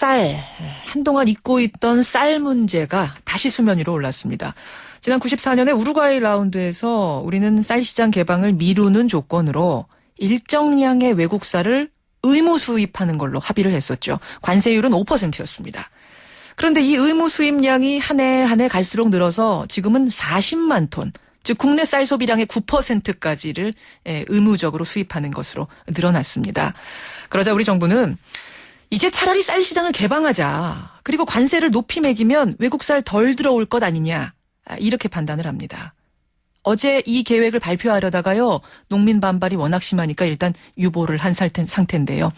쌀, 한동안 잊고 있던 쌀 문제가 다시 수면 위로 올랐습니다. 지난 94년에 우루과이 라운드에서 우리는 쌀 시장 개방을 미루는 조건으로 일정량의 외국 쌀을 의무 수입하는 걸로 합의를 했었죠. 관세율은 5%였습니다. 그런데 이 의무 수입량이 한 해 한 해 갈수록 늘어서 지금은 40만 톤, 즉 국내 쌀 소비량의 9%까지를 의무적으로 수입하는 것으로 늘어났습니다. 그러자 우리 정부는 이제 차라리 쌀 시장을 개방하자. 그리고 관세를 높이 매기면 외국 쌀 덜 들어올 것 아니냐. 이렇게 판단을 합니다. 어제 이 계획을 발표하려다가요. 농민 반발이 워낙 심하니까 일단 유보를 한 상태인데요.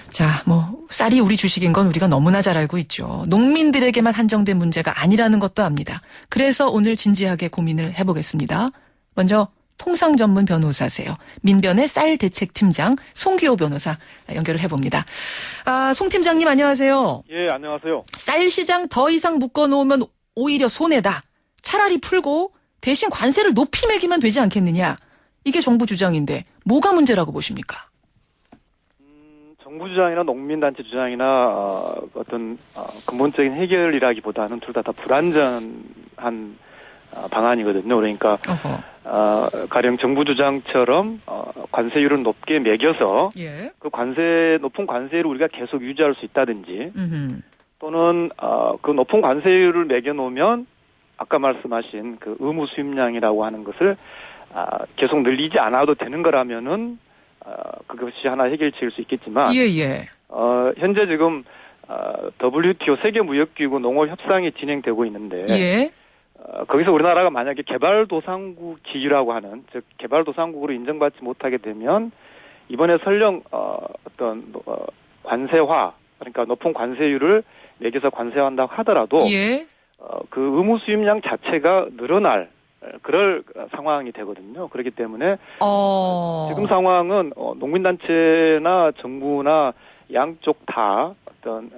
자, 쌀이 우리 주식인 건 우리가 너무나 잘 알고 있죠. 농민들에게만 한정된 문제가 아니라는 것도 압니다. 그래서 오늘 진지하게 고민을 해보겠습니다. 먼저 통상 전문 변호사세요. 민변의 쌀 대책 팀장 송기호 변호사 연결을 해봅니다. 송 팀장님 안녕하세요. 예, 안녕하세요. 쌀 시장 더 이상 묶어놓으면 오히려 손해다. 차라리 풀고 대신 관세를 높이 매기면 되지 않겠느냐. 이게 정부 주장인데 뭐가 문제라고 보십니까? 정부 주장이나 농민단체 주장이나 어떤 근본적인 해결이라기보다는 둘 다 불완전한 방안이거든요. 그러니까 가령 정부 주장처럼 관세율을 높게 매겨서 예. 그 높은 관세율을 우리가 계속 유지할 수 있다든지 또는 그 높은 관세율을 매겨놓으면 아까 말씀하신 그 의무 수입량이라고 하는 것을 계속 늘리지 않아도 되는 거라면은 그것이 하나 해결책일 수 있겠지만 예. 현재 지금 WTO 세계무역기구 농업 협상이 진행되고 있는데 예. 거기서 우리나라가 만약에 개발도상국 지위라고 하는 즉 개발도상국으로 인정받지 못하게 되면 이번에 설령 어떤 관세화 그러니까 높은 관세율을 매겨서 관세한다고 하더라도 예. 그 의무 수입량 자체가 늘어날 그럴 상황이 되거든요. 그렇기 때문에 지금 상황은 농민단체나 정부나 양쪽 다 어떤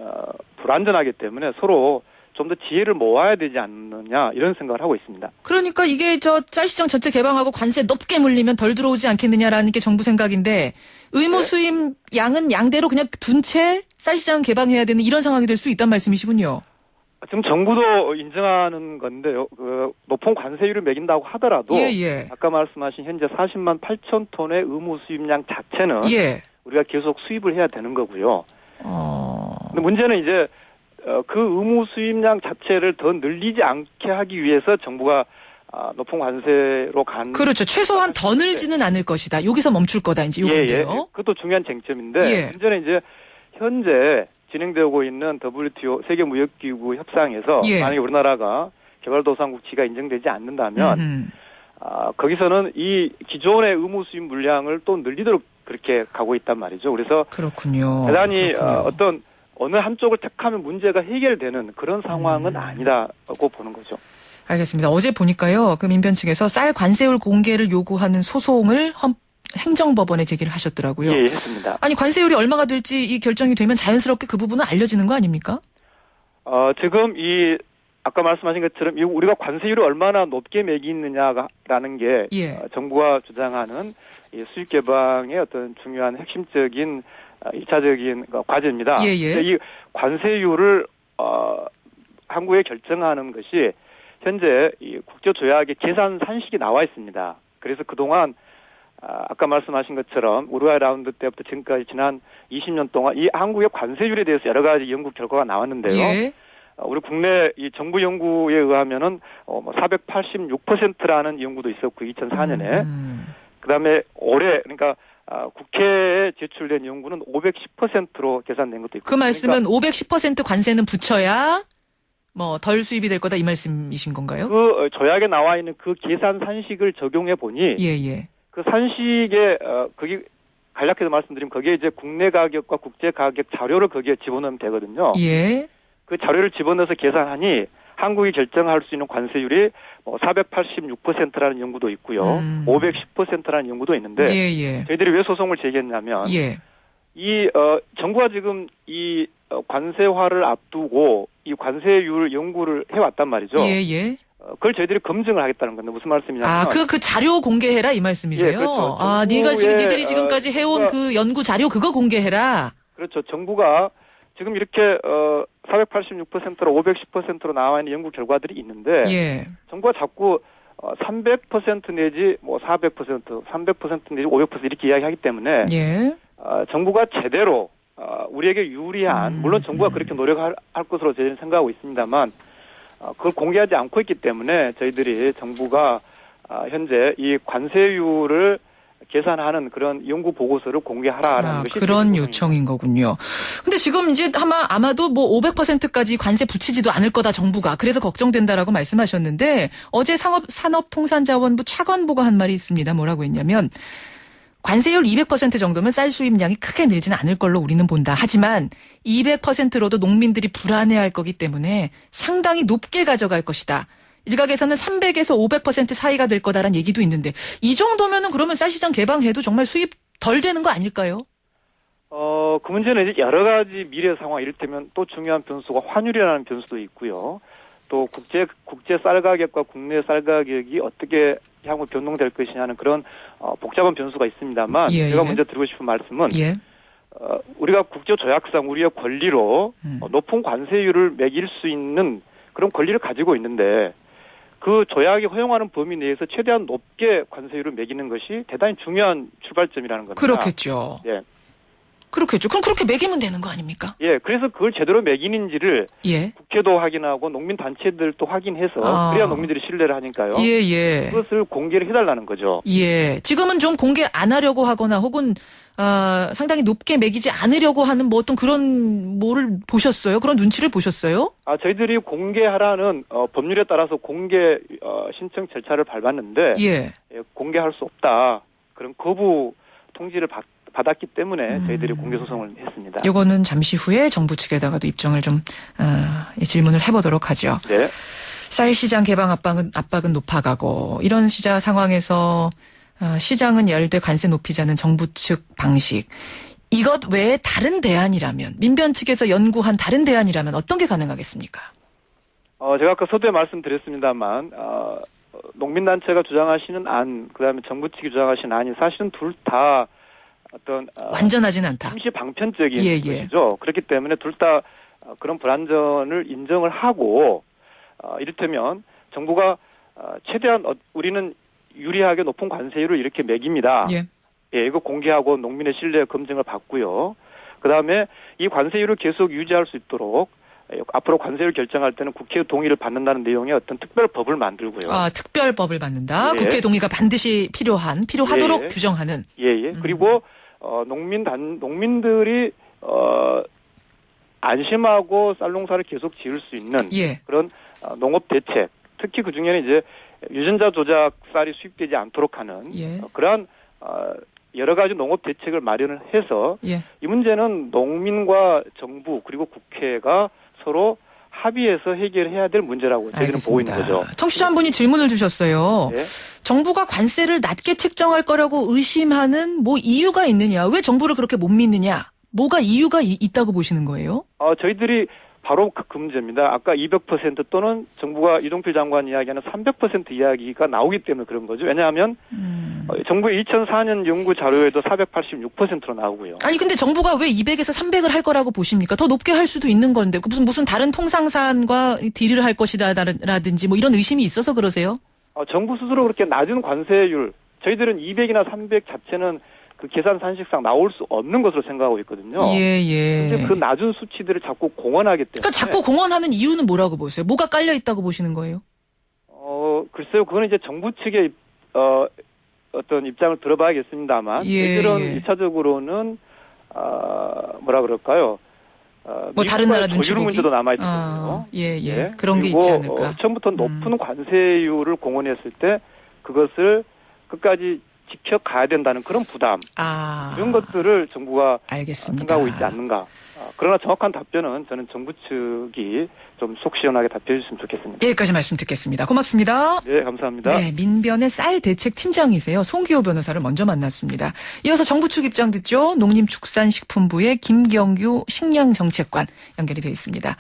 불안전하기 때문에 서로 좀 더 지혜를 모아야 되지 않느냐 이런 생각을 하고 있습니다. 그러니까 이게 쌀시장 전체 개방하고 관세 높게 물리면 덜 들어오지 않겠느냐라는 게 정부 생각인데 의무 수입 양은 양대로 그냥 둔 채 쌀시장 개방해야 되는 이런 상황이 될 수 있단 말씀이시군요. 지금 정부도 인정하는 건데요. 그 높은 관세율을 매긴다고 하더라도 예. 아까 말씀하신 현재 40만 8천 톤의 의무 수입량 자체는 우리가 계속 수입을 해야 되는 거고요. 근데 문제는 이제 그 의무 수입량 자체를 더 늘리지 않게 하기 위해서 정부가 높은 관세로 그렇죠. 최소한 더 늘지는 않을 것이다. 여기서 멈출 거다. 이제 요건데요. 그것도 중요한 쟁점인데 문제는 이제 현재 진행되고 있는 WTO 세계무역기구 협상에서 만약에 우리나라가 개발도상국 지위가 인정되지 않는다면 거기서는 이 기존의 의무 수입 물량을 또 늘리도록 그렇게 가고 있단 말이죠. 그래서 그렇군요. 대단히 어느 한쪽을 택하면 문제가 해결되는 그런 상황은 아니다고 보는 거죠. 알겠습니다. 어제 보니까요. 그 민변 측에서 쌀 관세율 공개를 요구하는 소송을 행정법원에 제기를 하셨더라고요. 예, 했습니다. 아니 관세율이 얼마가 될지 이 결정이 되면 자연스럽게 그 부분은 알려지는 거 아닙니까? 지금 아까 말씀하신 것처럼 우리가 관세율을 얼마나 높게 매기느냐라는 게 정부가 주장하는 이 수입 개방의 어떤 중요한 핵심적인 1차적인 과제입니다. 이 관세율을 한국에 결정하는 것이 현재 이 국제조약의 계산 산식이 나와 있습니다. 그래서 그동안 아까 말씀하신 것처럼 우루과이 라운드 때부터 지금까지 지난 20년 동안 이 한국의 관세율에 대해서 여러 가지 연구 결과가 나왔는데요. 우리 국내 이 정부 연구에 의하면은 486%라는 연구도 있었고 2004년에 그다음에 올해 그러니까 국회에 제출된 연구는 510%로 계산된 것도 있고. 그 말씀은 그러니까 510% 관세는 붙여야 덜 수입이 될 거다 이 말씀이신 건가요? 그 조약에 나와 있는 그 계산 산식을 적용해 보니 그 산식에 거기 간략해서 말씀드리면 거기에 이제 국내 가격과 국제 가격 자료를 거기에 집어넣으면 되거든요. 그 자료를 집어넣어서 계산하니 한국이 결정할 수 있는 관세율이 486%라는 연구도 있고요. 510%라는 연구도 있는데 저희들이 왜 소송을 제기했냐면 정부가 지금 이 관세화를 앞두고 이 관세율 연구를 해왔단 말이죠. 그걸 저희들이 검증을 하겠다는 건데 무슨 말씀이냐면 그 자료 공개해라 이 말씀이세요? 그렇죠. 니들이 지금까지 해온 그 연구 자료 그거 공개해라. 그렇죠. 정부가 지금 이렇게 486%로 510%로 나와 있는 연구 결과들이 있는데 예. 정부가 자꾸 300% 내지 뭐 400%, 300% 내지 500% 이렇게 이야기하기 때문에 예. 정부가 제대로 우리에게 유리한 물론 정부가 그렇게 노력할 것으로 저희는 생각하고 있습니다만 그걸 공개하지 않고 있기 때문에 저희들이 정부가 현재 이 관세율을 계산하는 그런 연구 보고서를 공개하라라는 것이 그런 요청인 거군요. 근데 지금 이제 아마도 뭐 500%까지 관세 붙이지도 않을 거다 정부가. 그래서 걱정된다라고 말씀하셨는데 어제 산업통상자원부 차관보가 한 말이 있습니다. 뭐라고 했냐면 관세율 200% 정도면 쌀 수입량이 크게 늘지는 않을 걸로 우리는 본다. 하지만 200%로도 농민들이 불안해할 거기 때문에 상당히 높게 가져갈 것이다. 일각에서는 300에서 500% 사이가 될 거다라는 얘기도 있는데 이 정도면은 그러면 쌀시장 개방해도 정말 수입 덜 되는 거 아닐까요? 그 문제는 이제 여러 가지 미래 상황, 이를테면 또 중요한 변수가 환율이라는 변수도 있고요. 또 국제 쌀 가격과 국내 쌀 가격이 어떻게 향후 변동될 것이냐는 그런 복잡한 변수가 있습니다만 제가 먼저 드리고 싶은 말씀은 우리가 국제 조약상 우리의 권리로 높은 관세율을 매길 수 있는 그런 권리를 가지고 있는데 그 조약이 허용하는 범위 내에서 최대한 높게 관세율을 매기는 것이 대단히 중요한 출발점이라는 겁니다. 그렇겠죠. 예. 그렇겠죠. 그럼 그렇게 매기면 되는 거 아닙니까? 예, 그래서 그걸 제대로 매기는지를 국회도 확인하고 농민 단체들도 확인해서 그래야 농민들이 신뢰를 하니까요. 예. 그것을 공개를 해달라는 거죠. 예. 지금은 좀 공개 안 하려고 하거나 혹은 상당히 높게 매기지 않으려고 하는 뭐 어떤 그런 뭐를 보셨어요? 그런 눈치를 보셨어요? 저희들이 공개하라는 법률에 따라서 공개 신청 절차를 밟았는데 공개할 수 없다. 그런 거부 통지를 받았기 때문에 저희들이 공개 소송을 했습니다. 이거는 잠시 후에 정부 측에다가도 입장을 좀 질문을 해보도록 하죠. 네. 쌀 시장 개방 압박은 높아가고 이런 시장 상황에서 시장은 열되 관세 높이자는 정부 측 방식. 이것 외에 다른 대안이라면 민변 측에서 연구한 다른 대안이라면 어떤 게 가능하겠습니까? 제가 아까 서두에 말씀드렸습니다만 농민단체가 주장하시는 안, 그다음에 정부 측이 주장하시는 안이 사실은 둘 다 어떤 완전하진 않다. 임시 방편적인 것이죠. 그렇기 때문에 둘 다 그런 불안전을 인정을 하고 이를테면 정부가 최대한 우리는 유리하게 높은 관세율을 이렇게 매깁니다. 이거 공개하고 농민의 신뢰 검증을 받고요. 그다음에 이 관세율을 계속 유지할 수 있도록 앞으로 관세율 결정할 때는 국회 동의를 받는다는 내용의 어떤 특별법을 만들고요. 특별법을 만든다. 국회 동의가 반드시 필요하도록 규정하는. 그리고 농민들이 안심하고 쌀농사를 계속 지을 수 있는 그런 농업 대책, 특히 그 중에는 이제 유전자 조작 쌀이 수입되지 않도록 하는 그러한 여러 가지 농업 대책을 마련을 해서 이 문제는 농민과 정부 그리고 국회가 서로 합의해서 해결해야 될 문제라고 저희는 보고 있는 거죠. 청취자 한 분이 질문을 주셨어요. 정부가 관세를 낮게 책정할 거라고 의심하는 뭐 이유가 있느냐? 왜 정부를 그렇게 못 믿느냐? 뭐가 이유가 있다고 보시는 거예요? 저희들이 바로 그 문제입니다. 아까 200% 또는 정부가 이동필 장관 이야기하는 300% 이야기가 나오기 때문에 그런 거죠. 왜냐하면 정부의 2004년 연구 자료에도 486%로 나오고요. 아니 근데 정부가 왜 200에서 300을 할 거라고 보십니까? 더 높게 할 수도 있는 건데 무슨 다른 통상산과 딜을 할 것이다라든지 뭐 이런 의심이 있어서 그러세요? 정부 스스로 그렇게 낮은 관세율, 저희들은 200이나 300 자체는 그 계산 산식상 나올 수 없는 것으로 생각하고 있거든요. 근데 그 낮은 수치들을 자꾸 공언하기 때문에. 그러니까 자꾸 공언하는 이유는 뭐라고 보세요? 뭐가 깔려 있다고 보시는 거예요? 글쎄요. 그건 이제 정부 측의 어떤 입장을 들어봐야겠습니다만. 저희들은 1차적으로는 뭐라 그럴까요? 뭐 다른 나라 눈치 조율 보기? 문제도 남아있거든요. 그런 게 있지 않을까. 처음부터 높은 관세율을 공언했을 때 그것을 끝까지 지켜가야 된다는 그런 부담, 이런 것들을 정부가 생각하고 있지 않는가. 그러나 정확한 답변은 저는 정부 측이 좀 속 시원하게 답변해 주셨으면 좋겠습니다. 여기까지 말씀 듣겠습니다. 고맙습니다. 네, 감사합니다. 민변의 쌀 대책 팀장이세요. 송기호 변호사를 먼저 만났습니다. 이어서 정부 측 입장 듣죠. 농림축산식품부의 김경규 식량정책관 연결이 되어 있습니다.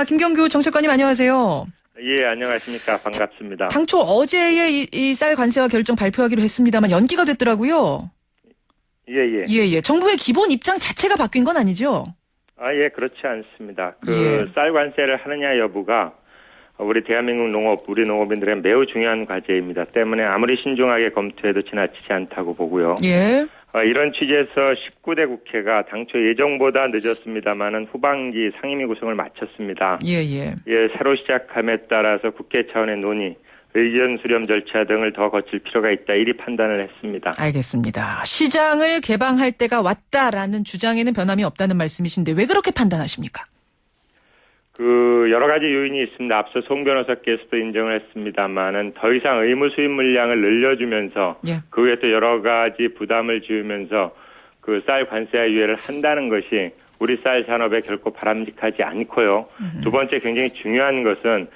김경규 정책관님 안녕하세요. 예, 안녕하십니까. 반갑습니다. 당초 어제의 이 쌀 관세와 결정 발표하기로 했습니다만 연기가 됐더라고요. 예. 정부의 기본 입장 자체가 바뀐 건 아니죠? 예, 그렇지 않습니다. 쌀 관세를 하느냐 여부가 우리 대한민국 농업, 우리 농업인들의 매우 중요한 과제입니다. 때문에 아무리 신중하게 검토해도 지나치지 않다고 보고요. 예. 이런 취지에서 19대 국회가 당초 예정보다 늦었습니다만은 후반기 상임위 구성을 마쳤습니다. 예. 새로 시작함에 따라서 국회 차원의 논의, 의견 수렴 절차 등을 더 거칠 필요가 있다. 이리 판단을 했습니다. 알겠습니다. 시장을 개방할 때가 왔다라는 주장에는 변함이 없다는 말씀이신데 왜 그렇게 판단하십니까? 여러 가지 요인이 있습니다. 앞서 송 변호사께서도 인정을 했습니다만은 더 이상 의무 수입 물량을 늘려주면서 그 외에 또 여러 가지 부담을 지으면서 쌀 관세와 유예를 한다는 것이 우리 쌀 산업에 결코 바람직하지 않고요. 두 번째 굉장히 중요한 것은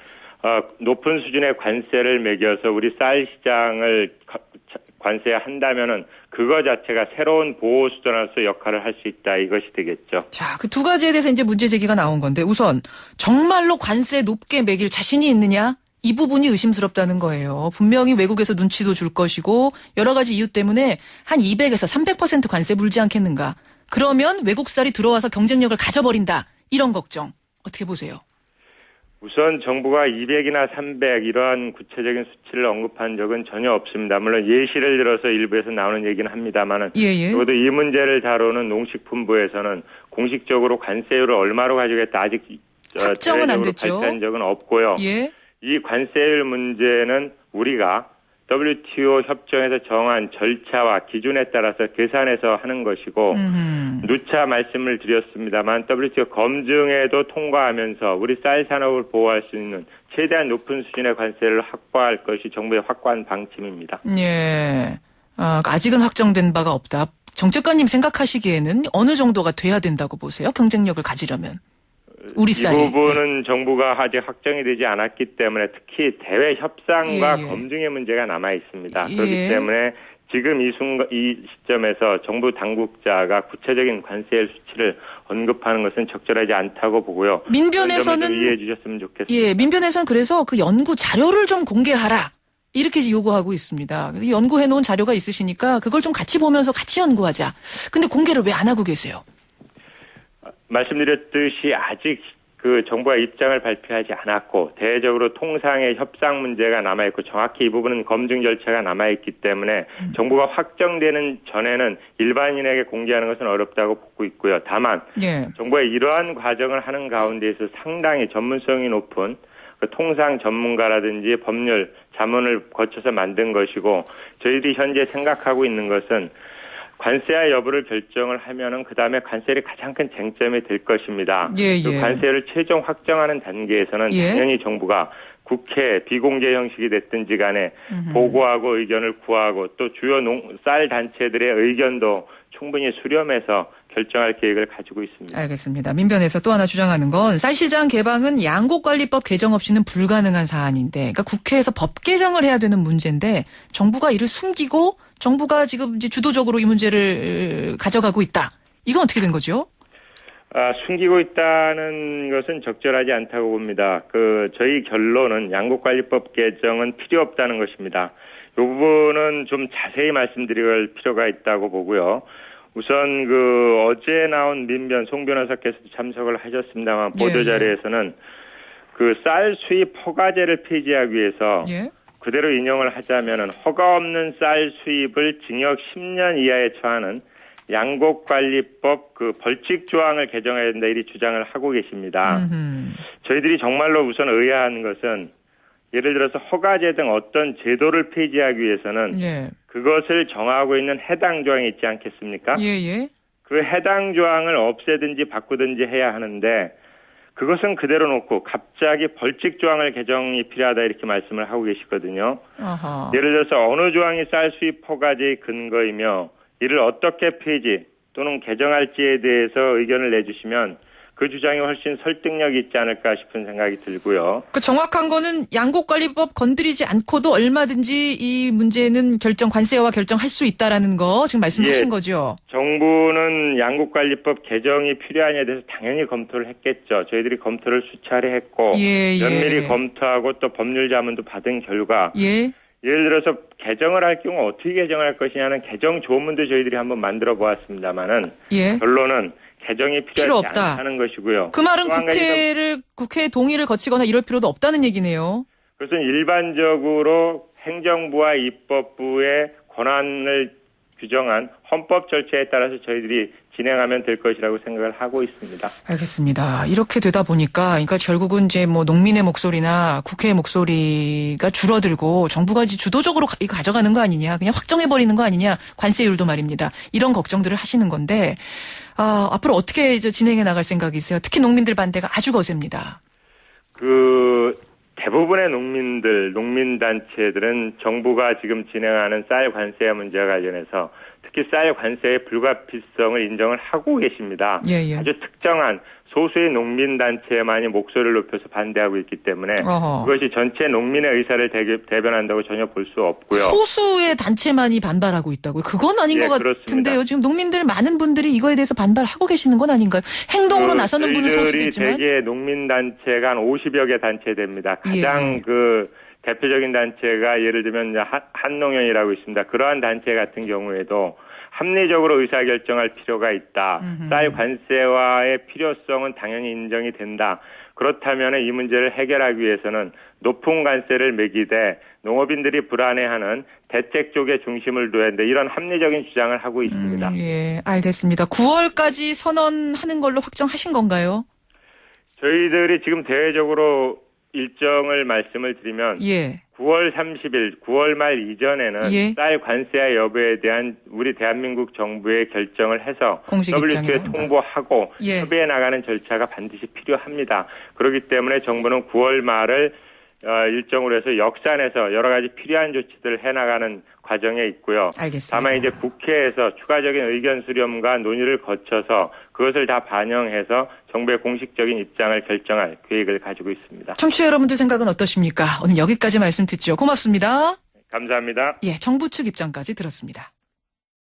높은 수준의 관세를 매겨서 우리 쌀 시장을 관세한다면은 그거 자체가 새로운 보호 수단으로서 역할을 할 수 있다. 이것이 되겠죠. 자, 그 두 가지에 대해서 이제 문제 제기가 나온 건데 우선 정말로 관세 높게 매길 자신이 있느냐? 이 부분이 의심스럽다는 거예요. 분명히 외국에서 눈치도 줄 것이고 여러 가지 이유 때문에 한 200에서 300% 관세 물지 않겠는가? 그러면 외국 쌀이 들어와서 경쟁력을 가져버린다. 이런 걱정 어떻게 보세요? 우선 정부가 200이나 300 이러한 구체적인 수치를 언급한 적은 전혀 없습니다. 물론 예시를 들어서 일부에서 나오는 얘기는 합니다만은 적어도 이 문제를 다루는 농식품부에서는 공식적으로 관세율을 얼마로 가지겠다 아직 확정은 안 됐죠. 발표한 적은 없고요. 이 관세율 문제는 우리가 WTO 협정에서 정한 절차와 기준에 따라서 계산해서 하는 것이고 누차 말씀을 드렸습니다만 WTO 검증에도 통과하면서 우리 쌀 산업을 보호할 수 있는 최대한 높은 수준의 관세를 확보할 것이 정부의 확고한 방침입니다. 예. 아직은 확정된 바가 없다. 정책관님 생각하시기에는 어느 정도가 돼야 된다고 보세요? 경쟁력을 가지려면. 우리 쌀이. 이 부분은 정부가 아직 확정이 되지 않았기 때문에 특히 대외 협상과 검증의 문제가 남아 있습니다. 그렇기 때문에 지금 이 시점에서 정부 당국자가 구체적인 관세율 수치를 언급하는 것은 적절하지 않다고 보고요. 민변에서는 이해해 주셨으면 좋겠습니다. 민변에서는 그래서 그 연구 자료를 좀 공개하라. 이렇게 요구하고 있습니다. 연구해 놓은 자료가 있으시니까 그걸 좀 같이 보면서 같이 연구하자. 근데 공개를 왜 안 하고 계세요? 말씀드렸듯이 아직 정부가 입장을 발표하지 않았고 대외적으로 통상의 협상 문제가 남아있고 정확히 이 부분은 검증 절차가 남아있기 때문에 정부가 확정되는 전에는 일반인에게 공개하는 것은 어렵다고 보고 있고요. 다만 정부가 이러한 과정을 하는 가운데에서 상당히 전문성이 높은 통상 전문가라든지 법률 자문을 거쳐서 만든 것이고 저희들이 현재 생각하고 있는 것은 관세와 여부를 결정을 하면은 그 다음에 관세율이 가장 큰 쟁점이 될 것입니다. 그 관세를 최종 확정하는 단계에서는 당연히 정부가 국회 비공개 형식이 됐든지 간에 보고하고 의견을 구하고 또 주요 쌀 단체들의 의견도 충분히 수렴해서 결정할 계획을 가지고 있습니다. 알겠습니다. 민변에서 또 하나 주장하는 건 쌀시장 개방은 양곡관리법 개정 없이는 불가능한 사안인데 그러니까 국회에서 법 개정을 해야 되는 문제인데 정부가 이를 숨기고 정부가 지금 이제 주도적으로 이 문제를 가져가고 있다. 이건 어떻게 된 거죠? 숨기고 있다는 것은 적절하지 않다고 봅니다. 저희 결론은 양곡관리법 개정은 필요 없다는 것입니다. 이 부분은 좀 자세히 말씀드릴 필요가 있다고 보고요. 우선 어제 나온 민변 송 변호사께서도 참석을 하셨습니다만 보도자료에서는 쌀 수입 허가제를 폐지하기 위해서 그대로 인용을 하자면은 허가 없는 쌀 수입을 징역 10년 이하에 처하는 양곡관리법 벌칙 조항을 개정해야 된다 이리 주장을 하고 계십니다. 저희들이 정말로 우선 의아한 것은 예를 들어서 허가제 등 어떤 제도를 폐지하기 위해서는 그것을 정하고 있는 해당 조항이 있지 않겠습니까? 그 해당 조항을 없애든지 바꾸든지 해야 하는데 그것은 그대로 놓고 갑자기 벌칙 조항을 개정이 필요하다 이렇게 말씀을 하고 계시거든요. 예를 들어서 어느 조항이 쌀 수입 허가제의 근거이며 이를 어떻게 폐지 또는 개정할지에 대해서 의견을 내주시면 그 주장이 훨씬 설득력이 있지 않을까 싶은 생각이 들고요. 정확한 거는 양곡관리법 건드리지 않고도 얼마든지 이 문제는 관세와 결정할 수 있다라는 거 지금 말씀하신 거죠? 정부는 양곡관리법 개정이 필요하냐에 대해서 당연히 검토를 했겠죠. 저희들이 검토를 수차례 했고 면밀히 검토하고 또 법률 자문도 받은 결과 예를 들어서 개정을 할 경우 어떻게 개정할 것이냐는 개정 조문도 저희들이 한번 만들어 보았습니다만은 결론은 개정이 필요 필요하지 없다. 않다는 것이고요. 그 말은 또 한 가지 국회의 동의를 거치거나 이럴 필요도 없다는 얘기네요. 그것은 일반적으로 행정부와 입법부의 권한을 규정한 헌법 절차에 따라서 저희들이 진행하면 될 것이라고 생각을 하고 있습니다. 알겠습니다. 이렇게 되다 보니까, 그러니까 결국은 이제 뭐 농민의 목소리나 국회의 목소리가 줄어들고 정부가 이제 주도적으로 이거 가져가는 거 아니냐, 그냥 확정해버리는 거 아니냐, 관세율도 말입니다. 이런 걱정들을 하시는 건데, 앞으로 어떻게 이제 진행해 나갈 생각이세요? 특히 농민들 반대가 아주 거셉니다. 대부분의 농민단체들은 정부가 지금 진행하는 쌀 관세 문제와 관련해서 특히 쌀 관세의 불가피성을 인정을 하고 계십니다. 예. 아주 특정한 소수의 농민단체만이 목소리를 높여서 반대하고 있기 때문에 그것이 전체 농민의 의사를 대변한다고 전혀 볼 수 없고요. 소수의 단체만이 반발하고 있다고요? 그건 아닌 것 같은데요. 그렇습니다. 지금 농민들 많은 분들이 이거에 대해서 반발하고 계시는 건 아닌가요? 행동으로 나서는 분은 소수겠지만. 대개 농민단체가 한 50여 개 단체 됩니다. 가장 대표적인 단체가 예를 들면 한농연이라고 있습니다. 그러한 단체 같은 경우에도 합리적으로 의사결정할 필요가 있다. 쌀 관세화의 필요성은 당연히 인정이 된다. 그렇다면 이 문제를 해결하기 위해서는 높은 관세를 매기되 농업인들이 불안해하는 대책 쪽에 중심을 둬야 한다. 이런 합리적인 주장을 하고 있습니다. 예, 알겠습니다. 9월까지 선언하는 걸로 확정하신 건가요? 저희들이 지금 대외적으로 일정을 말씀을 드리면 9월 30일, 9월 말 이전에는 쌀 관세와 여부에 대한 우리 대한민국 정부의 결정을 해서 WTO에 통보하고 협의해 나가는 절차가 반드시 필요합니다. 그렇기 때문에 정부는 9월 말을 일정으로 해서 역산해서 여러 가지 필요한 조치들을 해나가는 과정에 있고요. 알겠습니다. 다만 이제 국회에서 추가적인 의견 수렴과 논의를 거쳐서 그것을 다 반영해서 정부의 공식적인 입장을 결정할 계획을 가지고 있습니다. 청취자 여러분들 생각은 어떠십니까? 오늘 여기까지 말씀 듣죠. 고맙습니다. 감사합니다. 예, 정부 측 입장까지 들었습니다.